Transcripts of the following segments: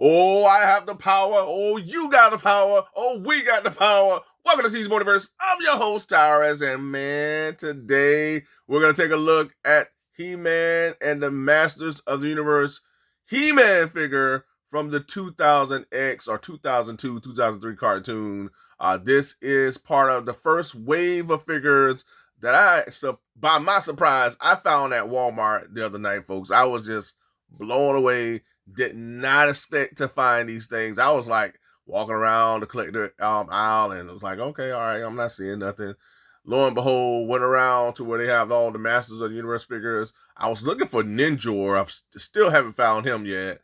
Oh, I have the power. Oh, you got the power. Oh, we got the power. Welcome to C's Multiverse. I'm your host, Tyrus, and man, today we're going to take a look at He-Man and the Masters of the Universe He-Man figure from the 2000X or 2002, 2003 cartoon. This is part of the first wave of figures that by my surprise, I found at Walmart the other night, folks. I was just blown away. Did not expect to find these things. I was like walking around the collector aisle and it was like, okay, all right, I'm not seeing nothing. Lo and behold, went around to where they have all the Masters of the Universe figures. I was looking for Ninja. I still haven't found him yet.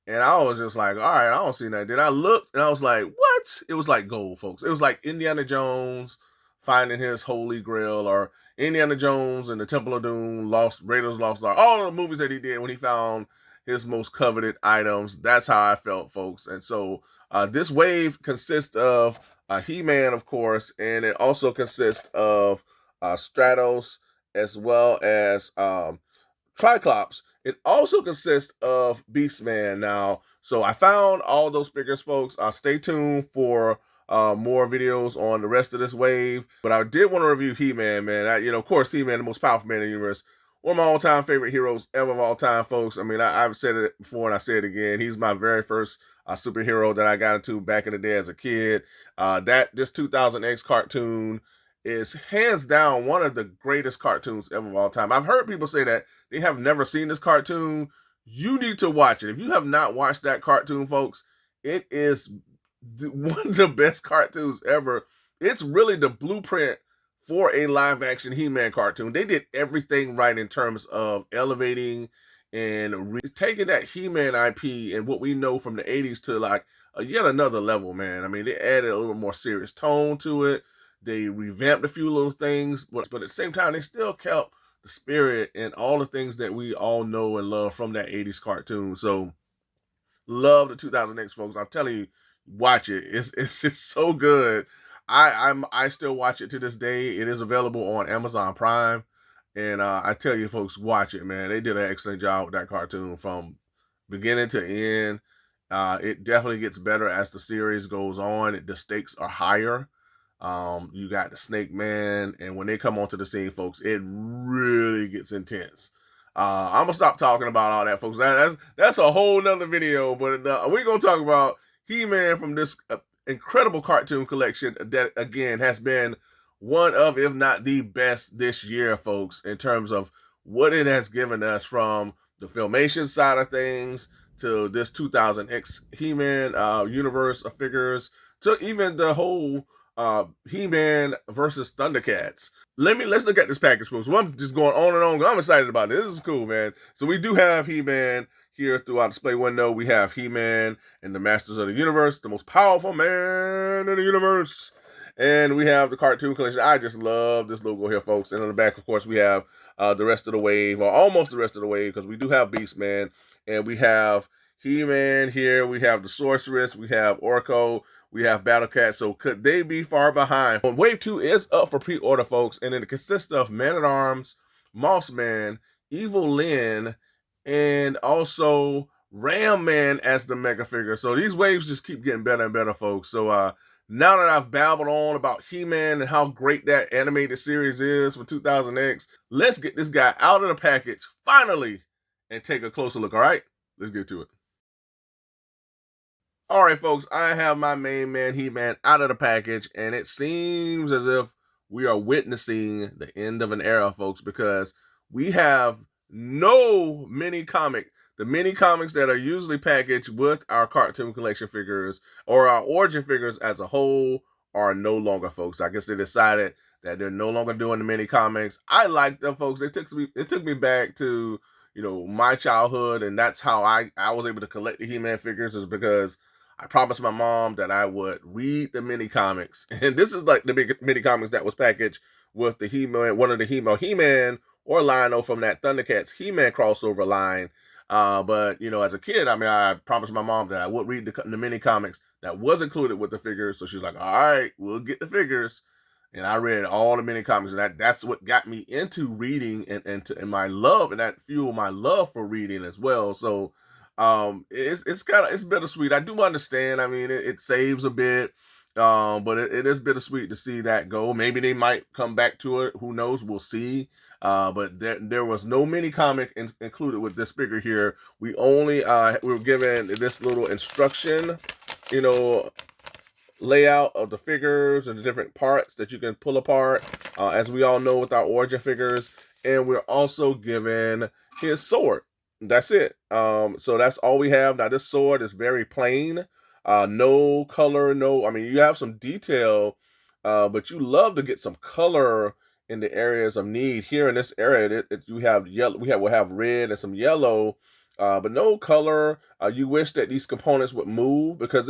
And I was just like, all right, I don't see that. Then I looked and I was like, what? It was like gold, folks. It was like Indiana Jones finding his holy grail, or Indiana Jones and the Temple of Doom, Raiders Lost Ark, all the movies that he did when he found his most coveted items. That's how I felt, folks. And so this wave consists of He-Man, of course, and it also consists of Stratos as well as Triclops. It also consists of Beastman now. So I found all those figures, folks. Stay tuned for more videos on the rest of this wave. But I did want to review He-Man, man. Of course, He-Man, the most powerful man in the universe. One of my all-time favorite heroes ever of all time, folks. I mean, I've said it before and I say it again. He's my very first superhero that I got into back in the day as a kid. This 2000X cartoon is hands down one of the greatest cartoons ever of all time. I've heard people say that they have never seen this cartoon. You need to watch it. If you have not watched that cartoon, folks, it is one of the best cartoons ever. It's really the blueprint for a live action He-Man cartoon. They did everything right in terms of elevating and taking that He-Man IP and what we know from the 80s to like yet another level, man. I mean, they added a little more serious tone to it. They revamped a few little things, but at the same time, they still kept the spirit and all the things that we all know and love from that 80s cartoon. So love the 2000X, folks. I'm telling you, watch it. It's just so good. I still watch it to this day. It is available on Amazon Prime. And I tell you, folks, watch it, man. They did an excellent job with that cartoon from beginning to end. It definitely gets better as the series goes on. The stakes are higher. You got the Snake Man, and when they come onto the scene, folks, it really gets intense. I'm gonna stop talking about all that, folks. That's a whole nother video, but we're gonna talk about He-Man from this incredible cartoon collection that, again, has been one of, if not the best this year, folks, in terms of what it has given us, from the filmation side of things to this 2000X He-Man universe of figures, to even the whole He-Man versus Thundercats. Let's look at this package, folks. Well, I'm just going on and on. I'm excited about this. This is cool, man. So we do have He-Man here through our display window. We have He-Man and the Masters of the Universe, the most powerful man in the universe. And we have the cartoon collection. I just love this logo here, folks. And on the back, of course, we have the rest of the wave, or almost the rest of the wave, because we do have Beastman, and we have He-Man here. We have the Sorceress. We have Orko. We have Battle Cat. So could they be far behind? Wave 2 is up for pre-order, folks, and it consists of Man-at-Arms, Mossman, Evil Lyn, and also Ram Man as the mega figure. So these waves just keep getting better and better, folks. So now that I've babbled on about He-Man and how great that animated series is for 2000X, let's get this guy out of the package finally and take a closer look. All right, let's get to it. All right, folks, I have my main man, He-Man, out of the package, and it seems as if we are witnessing the end of an era, folks, because we have no mini comic. The mini comics that are usually packaged with our cartoon collection figures or our origin figures as a whole are no longer, folks. I guess they decided that they're no longer doing the mini comics. I like them, folks. It took me back to, my childhood, and that's how I was able to collect the He-Man figures, is because I promised my mom that I would read the mini comics. And this is like the big mini comics that was packaged with the He-Man, one of the He-Man or Lion-O from that Thundercats He-Man crossover line. But, as a kid, I mean, I promised my mom that I would read the mini comics that was included with the figures. So she's like, all right, we'll get the figures. And I read all the mini comics, and that's what got me into reading and my love, and that fueled my love for reading as well. So It's bittersweet. I do understand. I mean, it saves a bit, but it is bittersweet to see that go. Maybe they might come back to it. Who knows? We'll see. But there was no mini comic included with this figure here. We were given this little instruction, you know, layout of the figures and the different parts that you can pull apart, as we all know with our origin figures. And we're also given his sword. That's it. So that's all we have. Now this sword is very plain. No color, no, I mean, you have some detail, but you love to get some color in the areas of need. Here in this area, you have yellow, we'll have red and some yellow, but no color. You wish that these components would move, because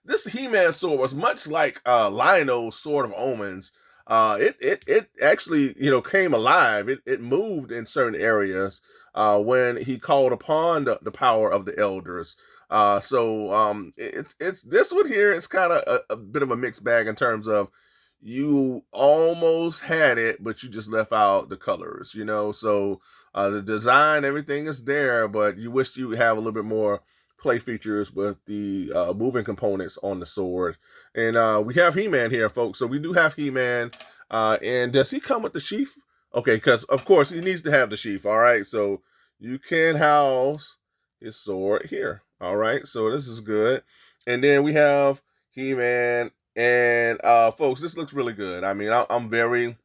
this He-Man sword was much like Lionel's Sword of Omens. It actually, came alive. It moved in certain areas when he called upon the power of the elders. It's this one here. It's kind of a bit of a mixed bag in terms of, you almost had it, but you just left out the colors. So the design, everything is there, but you wish you have a little bit more play features with the moving components on the sword. And we have He-Man here, folks. So we do have He-Man. And does he come with the sheath? Okay, because of course he needs to have the sheath. All right, so you can house his sword here. All right, so this is good. And then we have He-Man. And folks, this looks really good. I mean, I'm very,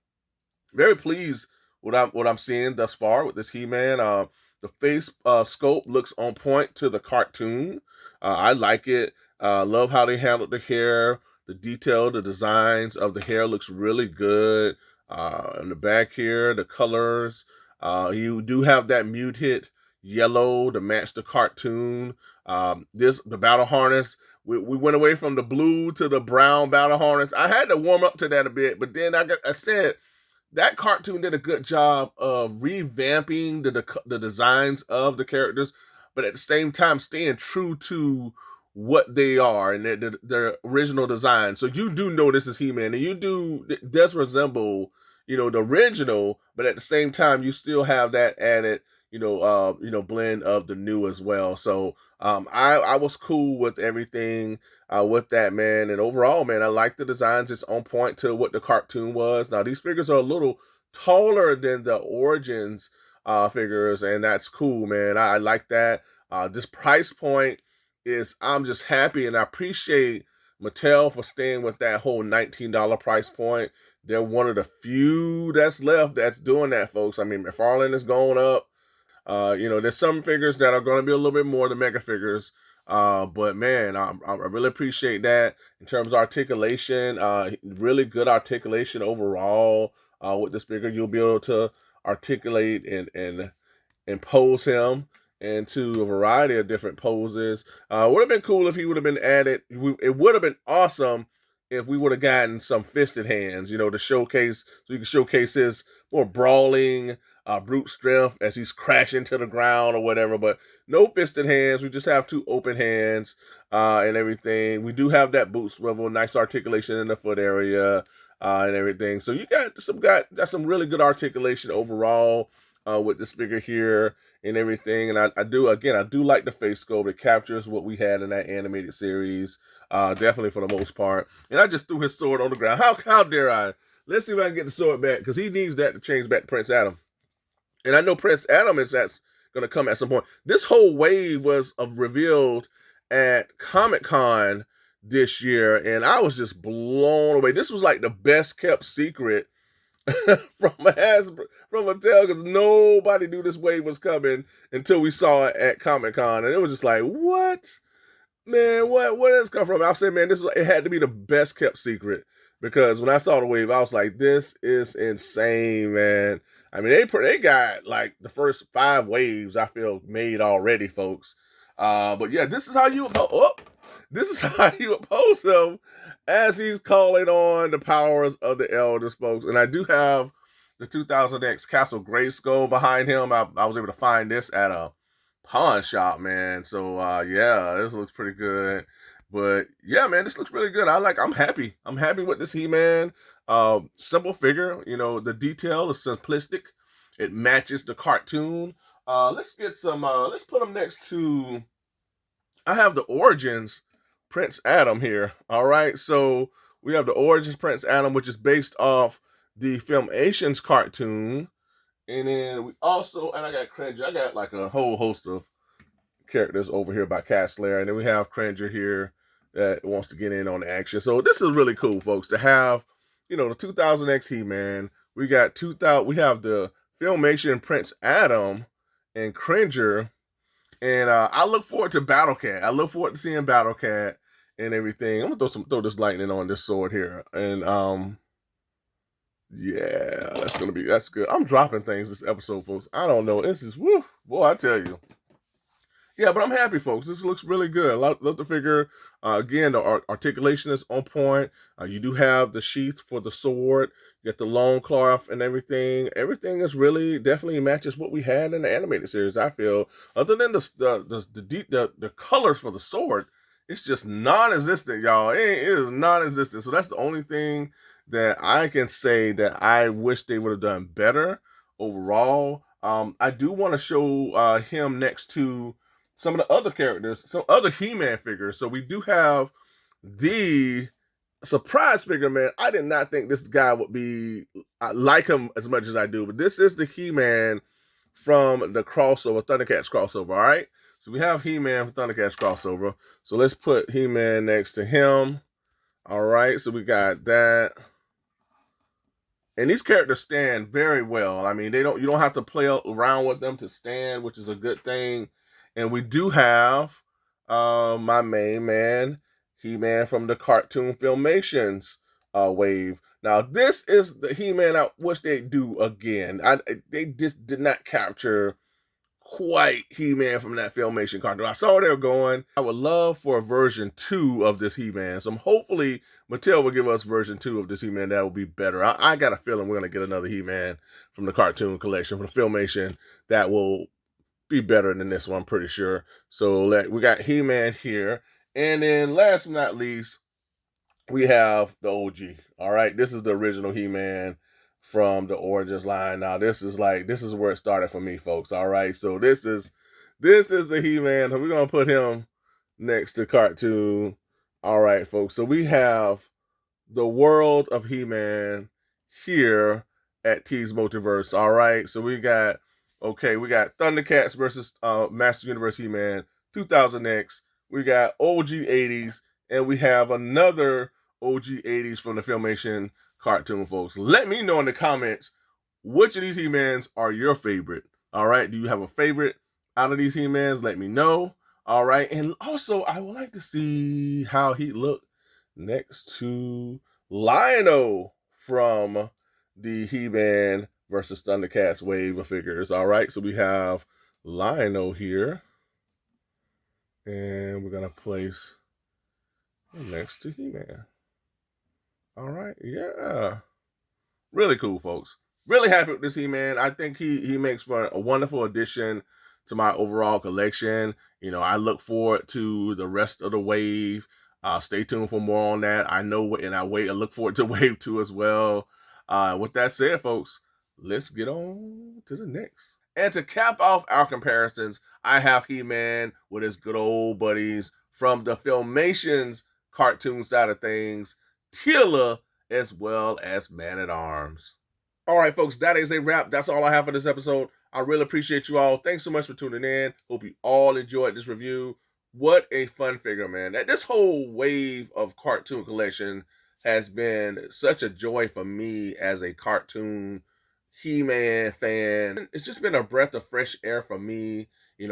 very pleased with what I'm seeing thus far with this He-Man. The face sculpt looks on point to the cartoon. I like it. Love how they handled the hair, the detail, the designs of the hair looks really good. In the back here, the colors. You do have that muted yellow to match the cartoon. The battle harness. We went away from the blue to the brown battle harness. I had to warm up to that a bit, but then I said that cartoon did a good job of revamping the designs of the characters, but at the same time staying true to what they are and their original design. So you do know this is He-Man, and it does resemble, the original, but at the same time you still have that added, blend of the new as well. So I was cool with everything with that, man. And overall, man, I like the designs. It's on point to what the cartoon was. Now these figures are a little taller than the Origins figures, and that's cool, man. I like that. This price point I'm just happy, and I appreciate Mattel for staying with that whole $19 price point. They're one of the few that's left that's doing that, folks. I mean, McFarlane is going up. There's some figures that are going to be a little bit more than mega figures. But man, I really appreciate that in terms of articulation. Really good articulation overall. With this figure, you'll be able to articulate and pose him into a variety of different poses. Would have been cool if he would have been added. It would have been awesome if we would have gotten some fisted hands, to showcase, so you can showcase his more brawling, brute strength as he's crashing to the ground or whatever. But no fisted hands. We just have two open hands and everything. We do have that boot swivel, nice articulation in the foot area and everything. So you got some really good articulation overall with this figure here and everything. And I do like the face sculpt. It captures what we had in that animated series, definitely for the most part. And I just threw his sword on the ground. How dare I? Let's see if I can get the sword back, because he needs that to change back to Prince Adam. And I know Prince Adam that's going to come at some point. This whole wave was revealed at Comic-Con this year, and I was just blown away. This was like the best kept secret from Mattel, because nobody knew this wave was coming until we saw it at Comic-Con, and it was just like, what? Man, where does this come from? I said, man, it had to be the best kept secret, because when I saw the wave, I was like, this is insane, man. I mean, they got like the first 5 waves, I feel, made already, folks. But yeah, this is how you oppose him as he's calling on the powers of the elders, folks. And I do have the 2000X Castle Grayskull behind him. I was able to find this at a pawn shop, man. So yeah, this looks pretty good. But yeah, man, this looks really good. I'm happy. I'm happy with this He-Man. Simple figure. The detail is simplistic. It matches the cartoon. Let's put him next to I have the Origins Prince Adam here. All right, so we have the Origins Prince Adam, which is based off the Filmations cartoon, and then we also, and I got Cringer. I got like a whole host of characters over here by Castler, and then we have Cringer here that wants to get in on the action. So this is really cool, folks, to have, the 2000X He-Man. We got 2000. We have the Filmation Prince Adam and Cringer. And I look forward to Battle Cat. I look forward to seeing Battle Cat and everything. I'm gonna throw this lightning on this sword here. And yeah, that's good. I'm dropping things this episode, folks. I don't know. This is woo, boy, I tell you. Yeah, but I'm happy, folks. This looks really good. Love the figure. Again, the articulation is on point. You do have the sheath for the sword. You get the long cloth and everything. Everything is really definitely matches what we had in the animated series. I feel, other than the colors for the sword, it's just non-existent, y'all. It is non-existent. So that's the only thing that I can say that I wish they would have done better overall. I do want to show him next to some of the other characters, some other He-Man figures. So we do have the surprise figure, man. I did not think this guy would be, I like him as much as I do, but this is the He-Man from the crossover, Thundercats crossover, all right? So we have He-Man from Thundercats crossover. So let's put He-Man next to him. All right, so we got that. And these characters stand very well. I mean, you don't have to play around with them to stand, which is a good thing. And we do have my main man, He-Man from the cartoon Filmations wave. Now, this is the He-Man I wish they'd do again. They just did not capture quite He-Man from that Filmation cartoon. I saw where they were going. I would love for a version 2 of this He-Man. So hopefully Mattel will give us version 2 of this He-Man. That will be better. I got a feeling we're going to get another He-Man from the cartoon collection, from the Filmation, that will be better than this one, I'm pretty sure. So we got He-Man here. And then last but not least, we have the OG. All right, this is the original He-Man from the Origins line. Now this is where it started for me, folks. All right, so this is the He-Man. So we're gonna put him next to cartoon. All right, folks. So we have the world of He-Man here at T's Multiverse. All right, so we got Thundercats versus Master Universe He-Man 2000X. We got OG 80s, and we have another OG 80s from the Filmation cartoon, folks. Let me know in the comments which of these He-Mans are your favorite. All right, do you have a favorite out of these He-Mans? Let me know. All right, and also I would like to see how he looked next to Lion-O from the He-Man versus Thundercats wave of figures. All right, so we have Lion-O here, and we're gonna place him next to He-Man. All right, yeah, really cool, folks. Really happy with this He-Man. I think he makes for a wonderful addition to my overall collection. I look forward to the rest of the wave. Stay tuned for more on that. I look forward to wave 2 as well. With that said, folks, let's get on to the next. And to cap off our comparisons, I have He-Man with his good old buddies from the Filmations cartoon side of things, Tila, as well as Man-at-Arms. All right, folks, that is a wrap. That's all I have for this episode. I really appreciate you all. Thanks so much for tuning in. Hope you all enjoyed this review. What a fun figure, man. This whole wave of cartoon collection has been such a joy for me as a cartoon He-Man fan. It's just been a breath of fresh air for me,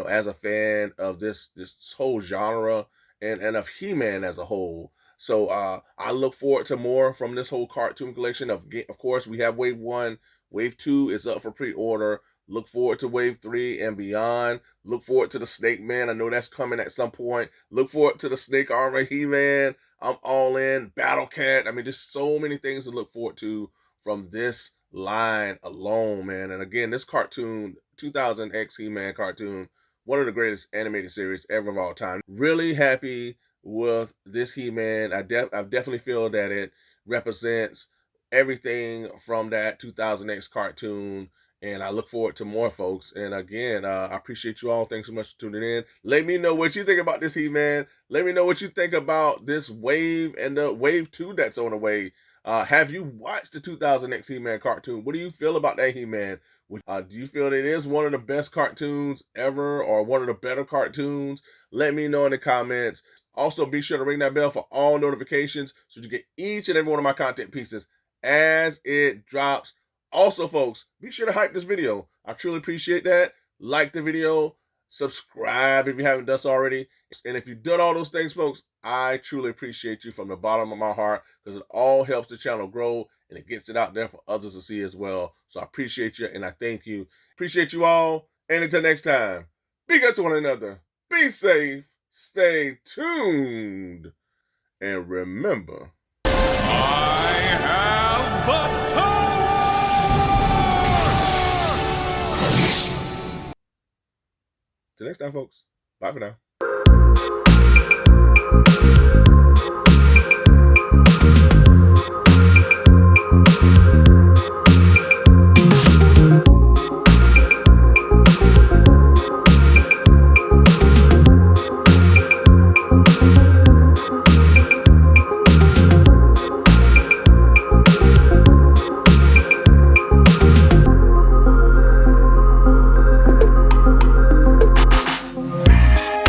as a fan of this whole genre and of He-Man as a whole. So I look forward to more from this whole cartoon collection. Of course, we have Wave 1. Wave 2 is up for pre-order. Look forward to Wave 3 and beyond. Look forward to the Snake Man. I know that's coming at some point. Look forward to the Snake Armor He-Man. I'm all in. Battle Cat. I mean, there's so many things to look forward to from this line alone, man. And again, this cartoon, 2000X He-Man cartoon, one of the greatest animated series ever of all time. Really happy with this He-Man. I definitely feel that it represents everything from that 2000X cartoon, And I look forward to more, folks. And again, I appreciate you all. Thanks so much for tuning in. Let me know what you think about this He-Man. Let me know what you think about this wave and the wave 2 that's on the way. Have you watched the 2000X He-Man cartoon? What do you feel about that He-Man? Do you feel it is one of the best cartoons ever or one of the better cartoons? Let me know in the comments. Also, be sure to ring that bell for all notifications so you get each and every one of my content pieces as it drops. Also, folks, be sure to hype this video. I truly appreciate that. Like the video, subscribe if you haven't done so already. And if you've done all those things, folks, I truly appreciate you from the bottom of my heart because it all helps the channel grow and it gets it out there for others to see as well. So I appreciate you and I thank you. Appreciate you all. And until next time, be good to one another. Be safe. Stay tuned. And remember, I have the power! Till next time, folks. Bye for now.